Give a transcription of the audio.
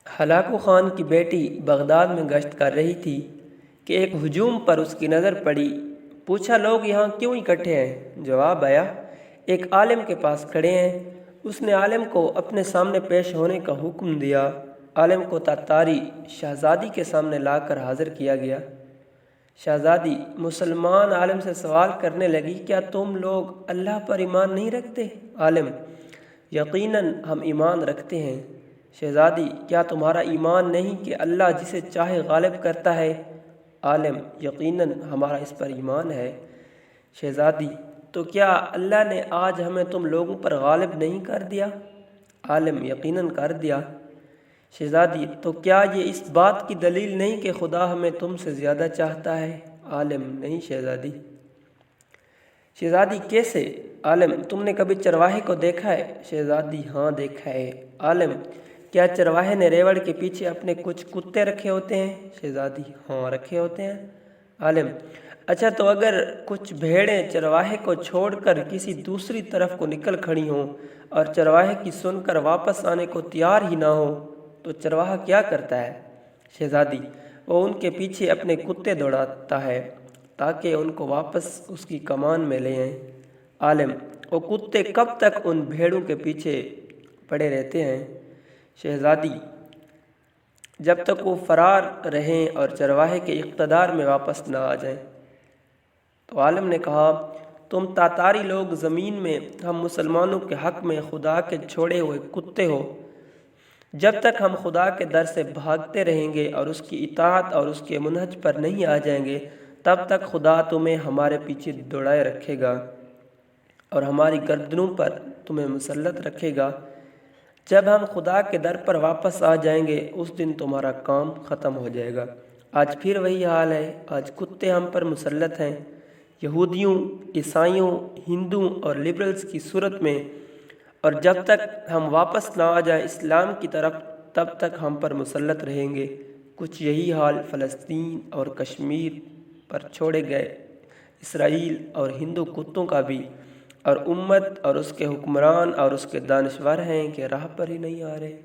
Hulagu Khan کی بیٹی Baghdad میں گشت کر رہی تھی کہ ایک ہجوم پر اس کی نظر پڑی۔ پوچھا، لوگ یہاں کیوں اکٹھے ہیں؟ جواب آیا، ایک عالم کے پاس کھڑے ہیں۔ اس نے عالم کو اپنے سامنے پیش ہونے کا حکم دیا۔ عالم کو تاتاری شہزادی کے سامنے لا کر حاضر کیا گیا۔ شہزادی مسلمان عالم سے سوال کرنے لگی، کیا تم لوگ اللہ پر ایمان نہیں رکھتے؟ عالم، یقیناً ہم ایمان رکھتے ہیں۔ شہزادی، کیا تمہارا ایمان نہیں کہ اللہ جسے چاہے غالب کرتا ہے؟ عالم، یقیناً ہمارا اس پر ایمان ہے۔ شہزادی، تو کیا اللہ نے آج ہمیں تم لوگوں پر غالب نہیں کر دیا؟ عالم، یقیناً کر دیا۔ شہزادی، تو کیا یہ اس بات کی دلیل نہیں کہ خدا ہمیں تم سے زیادہ چاہتا ہے؟ عالم، نہیں شہزادی۔ شہزادی، کیسے؟ عالم، تم نے کبھی چرواہے کو دیکھا ہے؟ شہزادی، ہاں دیکھا ہے۔ عالم، کیا چرواہے نے ریوڑ کے پیچھے اپنے کچھ کتے رکھے ہوتے ہیں؟ شہزادی، ہاں رکھے ہوتے ہیں۔ عالم، اچھا تو اگر کچھ بھیڑیں چرواہے کو چھوڑ کر کسی دوسری طرف کو نکل کھڑی ہوں اور چرواہے کی سن کر واپس آنے کو تیار ہی نہ ہو تو چرواہا کیا کرتا ہے؟ شہزادی، وہ ان کے پیچھے اپنے کتے دوڑاتا ہے تاکہ ان کو واپس اس کی کمان میں لے آئیں۔ عالم، وہ کتے کب تک ان بھیڑوں کے پیچھے پڑے رہتے ہیں؟ شہزادی، جب تک وہ فرار رہیں اور چرواہے کے اقتدار میں واپس نہ آ جائیں۔ تو عالم نے کہا، تم تاتاری لوگ زمین میں ہم مسلمانوں کے حق میں خدا کے چھوڑے ہوئے کتے ہو۔ جب تک ہم خدا کے در سے بھاگتے رہیں گے اور اس کی اطاعت اور اس کے منہج پر نہیں آ جائیں گے، تب تک خدا تمہیں ہمارے پیچھے دوڑائے رکھے گا اور ہماری گردنوں پر تمہیں مسلط رکھے گا۔ جب ہم خدا کے در پر واپس آ جائیں گے اس دن تمہارا کام ختم ہو جائے گا۔ آج پھر وہی حال ہے، آج کتے ہم پر مسلط ہیں، یہودیوں، عیسائیوں، ہندوؤں اور لبرلز کی صورت میں، اور جب تک ہم واپس نہ آ جائیں اسلام کی طرف تب تک ہم پر مسلط رہیں گے۔ کچھ یہی حال فلسطین اور کشمیر پر چھوڑے گئے اسرائیل اور ہندو کتوں کا بھی، اور امت اور اس کے حکمران اور اس کے دانشور ہیں کہ راہ پر ہی نہیں آ رہے۔